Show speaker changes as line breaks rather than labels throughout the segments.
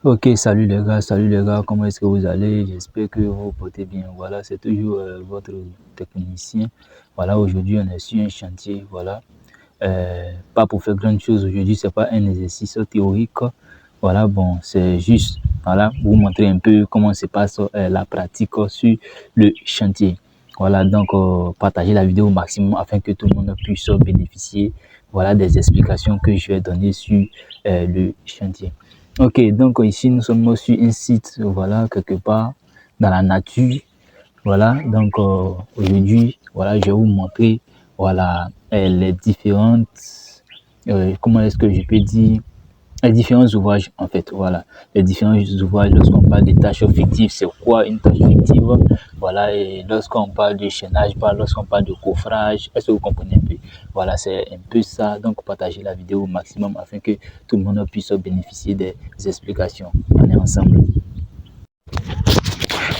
Ok, salut les gars, comment est-ce que vous allez? J'espère que vous vous portez bien. Voilà, c'est toujours votre technicien. Voilà, aujourd'hui on est sur un chantier. Voilà, pas pour faire grande chose aujourd'hui, c'est pas un exercice théorique. Voilà, bon, c'est juste, voilà, vous montrer un peu comment se passe la pratique sur le chantier. Voilà, donc partagez la vidéo au maximum afin que tout le monde puisse bénéficier, voilà, des explications que je vais donner sur le chantier. Ok, donc ici nous sommes sur un site, voilà, quelque part dans la nature. Voilà, donc aujourd'hui, voilà, je vais vous montrer, voilà, les différentes, comment est-ce que je peux dire, les différents ouvrages en fait. Voilà, les différents ouvrages. Lorsqu'on parle de tâches fictives, c'est quoi une tâche fictive? Voilà, et lorsqu'on parle de chaînage, lorsqu'on parle de coffrage, est-ce que vous comprenez un peu? Voilà, c'est un peu ça. Donc partagez la vidéo au maximum afin que tout le monde puisse bénéficier des explications. On est ensemble.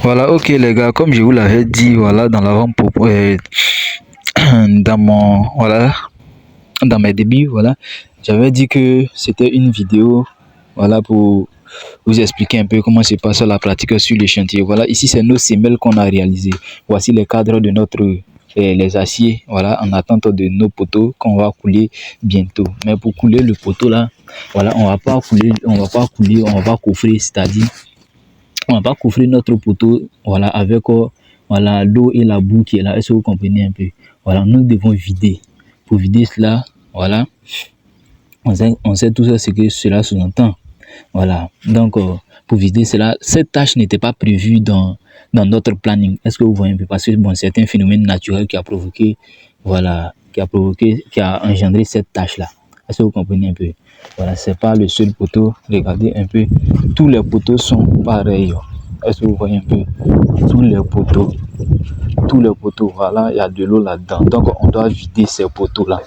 Voilà, ok les gars, comme je vous l'avais dit, voilà, dans l'avant-propos, voilà, dans mes débuts, voilà, j'avais dit que c'était une vidéo, voilà, pour vous expliquer un peu comment se passe la pratique sur les chantiers. Voilà, ici c'est nos semelles qu'on a réalisées. Voici les cadres de notre les aciers, voilà, en attente de nos poteaux qu'on va couler bientôt. Mais pour couler le poteau là, voilà, on va pas couler, on va coffrer, c'est-à-dire on va pas coffrer notre poteau, voilà, avec voilà, l'eau et la boue qui est là. Est-ce que vous comprenez un peu? Voilà, nous devons vider. Pour vider cela, voilà, on sait tout ça, ce que cela sous-entend. Voilà, donc pour vider cela, cette tâche n'était pas prévue dans notre planning. Est-ce que vous voyez un peu? Parce que bon, c'est un phénomène naturel qui a provoqué, voilà, qui a engendré cette tâche-là. Est-ce que vous comprenez un peu? Voilà, c'est pas le seul poteau. Regardez un peu, tous les poteaux sont pareils. Est-ce que vous voyez un peu? Tous les poteaux, voilà, il y a de l'eau là-dedans. Donc on doit vider ces poteaux-là.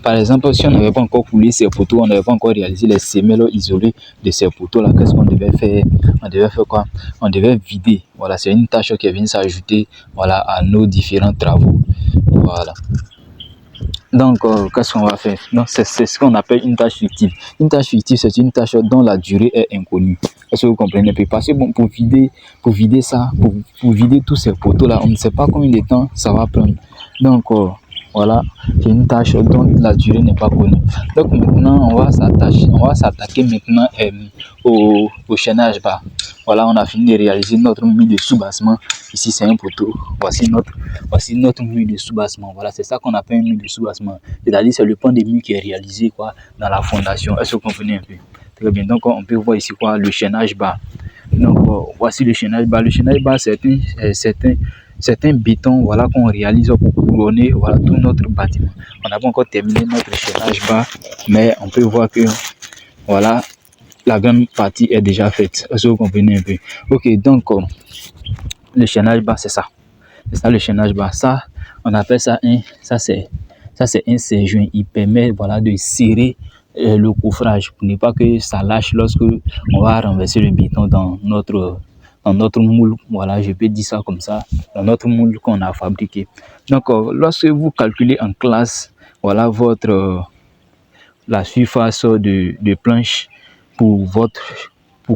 Par exemple, si on n'avait pas encore coulé ces poteaux, on n'avait pas encore réalisé les semelles isolées de ces poteaux-là, qu'est-ce qu'on devait faire? On devait faire quoi? On devait vider. Voilà, c'est une tâche qui vient s'ajouter, voilà, à nos différents travaux. Voilà. Donc, qu'est-ce qu'on va faire? Donc, c'est ce qu'on appelle une tâche fictive. Une tâche fictive, c'est une tâche dont la durée est inconnue. Est-ce que vous comprenez? Parce que bon, pour vider ça, pour vider tous ces poteaux-là, on ne sait pas combien de temps ça va prendre. Donc, voilà, c'est une tâche dont la durée n'est pas connue. Donc maintenant, on va s'attaquer maintenant au chaînage bas. Voilà, on a fini de réaliser notre mur de sous-bassement. Ici, c'est un poteau. Voici notre mur de sous-bassement. Voilà, c'est ça qu'on appelle un mur de sous-bassement. C'est-à-dire, c'est le pan de mur qui est réalisé quoi, dans la fondation. Est-ce que vous comprenez un peu? Très bien. Donc, on peut voir ici quoi, le chaînage bas. Donc, voici le chaînage bas. Le chaînage bas, c'est un béton, voilà, qu'on réalise pour couronner, voilà, tout notre bâtiment. On n'a pas encore terminé notre chaînage bas, mais on peut voir que voilà, la grande partie est déjà faite. Est-ce que vous comprenez un peu? Ok, donc le chaînage bas, c'est ça. C'est ça le chaînage bas. Ça, on appelle ça c'est un serre-joint. Il permet, voilà, de serrer le coffrage pour ne pas que ça lâche lorsque on va renverser le béton dans notre moule. Voilà, je peux dire ça comme ça, dans notre moule qu'on a fabriqué. Donc, lorsque vous calculez en classe, voilà, la surface de planche pour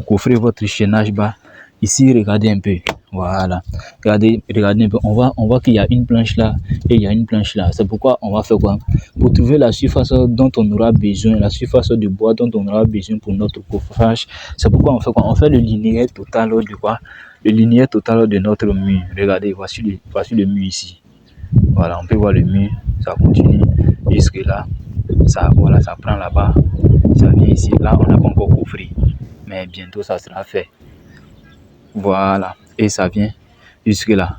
coffrer votre chaînage bas. Ici, regardez un peu. Voilà. Regardez un peu. On voit qu'il y a une planche là et il y a une planche là. C'est pourquoi on va faire quoi? Pour trouver la surface dont on aura besoin, la surface de bois dont on aura besoin pour notre coffrage, c'est pourquoi on fait quoi? On fait le linéaire total de quoi? Le linéaire total de notre mur. Regardez, voici le mur ici. Voilà, on peut voir le mur. Ça continue jusque là. Ça, voilà, ça prend là-bas. Ça vient ici. Là, on n'a pas encore coffré. Mais bientôt, ça sera fait. Voilà, et ça vient jusque là,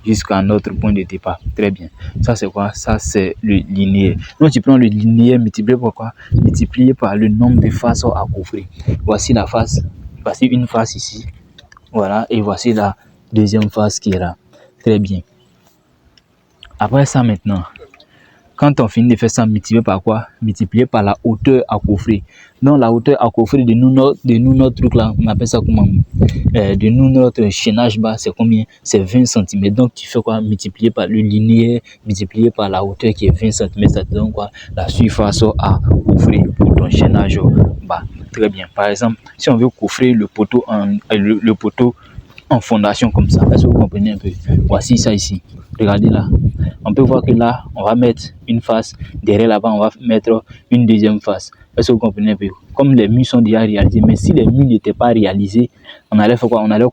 jusqu'à notre point de départ. Très bien. Ça c'est quoi? Ça c'est le linéaire. Donc tu prends le linéaire multiplié par quoi? Multiplié par le nombre de faces à coffrer. Voici la face, voici une face ici. Voilà, et voici la deuxième face qui est là. Très bien. Après ça maintenant, quand on finit de faire ça, multiplié par quoi? Multiplié par la hauteur à coffrer. Donc la hauteur à coffrer de nous notre truc là, on appelle ça comment? De nous notre chaînage bas, c'est combien? C'est 20 cm. Donc tu fais quoi? Multiplié par le linéaire, multiplié par la hauteur qui est 20 cm. Ça te donne quoi? La surface à coffrer pour ton chaînage bas. Très bien. Par exemple, si on veut coffrer le poteau le poteau en fondation comme ça, est-ce que vous comprenez un peu? Voici ça ici. Regardez là. On peut voir que là, on va mettre une face. Derrière là-bas, on va mettre une deuxième face. Est-ce que vous comprenez un peu? Comme les murs sont déjà réalisés, mais si les murs n'étaient pas réalisés, on allait faire quoi? On allait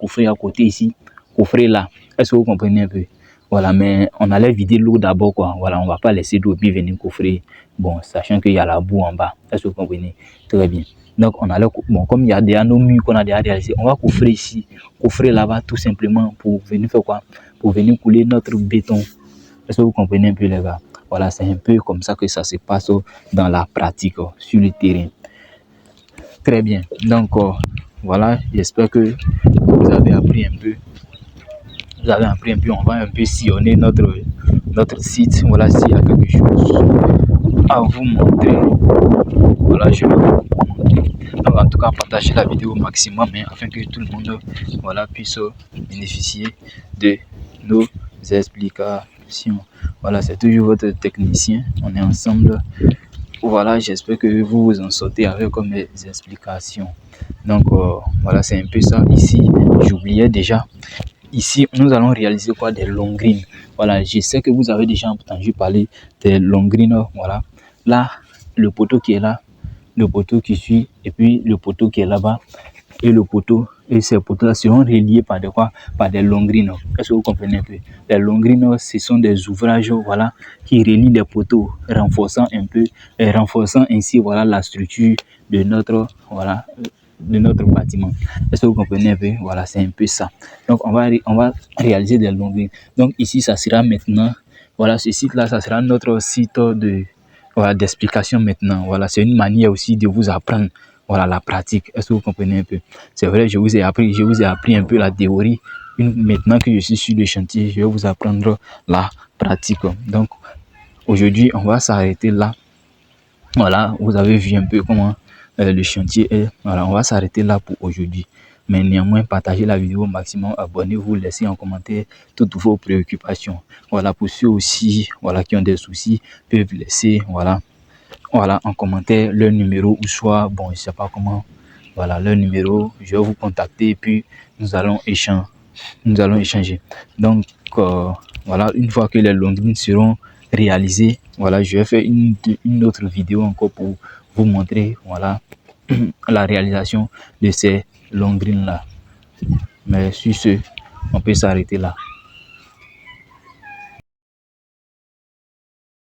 coffrer à côté ici, coffrer là. Est-ce que vous comprenez un peu? Voilà, mais on allait vider l'eau d'abord, quoi. Voilà, on va pas laisser l'eau et puis venir coffrer. Bon, sachant qu'il y a la boue en bas. Est-ce que vous comprenez? Très bien. Donc, on allait, bon, comme il y a déjà nos murs qu'on a déjà réalisés, on va coffrer ici, coffrer là-bas tout simplement pour venir faire quoi? Pour venir couler notre béton. Est-ce que vous comprenez un peu, les gars? Voilà, c'est un peu comme ça que ça se passe dans la pratique, sur le terrain. Très bien. Donc, voilà, j'espère que vous avez appris un peu. Vous avez appris un peu, on va un peu sillonner notre site. Voilà, s'il y a quelque chose à vous montrer. Voilà, je vais vous montrer. Donc, en tout cas, partagez la vidéo au maximum, hein, afin que tout le monde, voilà, puisse bénéficier de nos explications. Voilà, c'est toujours votre technicien. On est ensemble. Voilà, j'espère que vous vous en sortez avec mes explications. Donc, voilà, c'est un peu ça. Ici, j'oubliais déjà. Ici, nous allons réaliser quoi? Des longrines. Voilà, je sais que vous avez déjà entendu parler des longrines. Voilà, là, le poteau qui est là, le poteau qui suit, et puis le poteau qui est là-bas, et le poteau, et ces poteaux-là seront reliés par de quoi? Par des longrines. Est-ce que vous comprenez un peu? Les longrines, ce sont des ouvrages, voilà, qui relient les poteaux, renforçant un peu, et renforçant ainsi, voilà, la structure de notre, voilà, de notre bâtiment. Est-ce que vous comprenez un peu? Voilà, c'est un peu ça. Donc, on va réaliser des longrines. Donc, ici, ça sera maintenant, voilà, ce site-là, ça sera notre site de, voilà, d'explication maintenant. Voilà, c'est une manière aussi de vous apprendre, voilà, la pratique. Est-ce que vous comprenez un peu? C'est vrai, je vous ai appris un peu la théorie. Maintenant que je suis sur le chantier, je vais vous apprendre la pratique. Donc, aujourd'hui, on va s'arrêter là. Voilà, vous avez vu un peu comment le chantier est. Voilà, on va s'arrêter là pour aujourd'hui. Mais néanmoins, partagez la vidéo au maximum, abonnez-vous, laissez en commentaire toutes vos préoccupations. Voilà, pour ceux aussi, voilà, qui ont des soucis, peuvent laisser, voilà, en commentaire leur numéro ou soit, bon, je sais pas comment, voilà, leur numéro, je vais vous contacter et puis nous allons échanger. Donc, voilà, une fois que les longues seront réalisées, voilà, je vais faire une autre vidéo encore pour vous montrer, voilà, la réalisation de ces longues là. Mais sur ce, on peut s'arrêter là.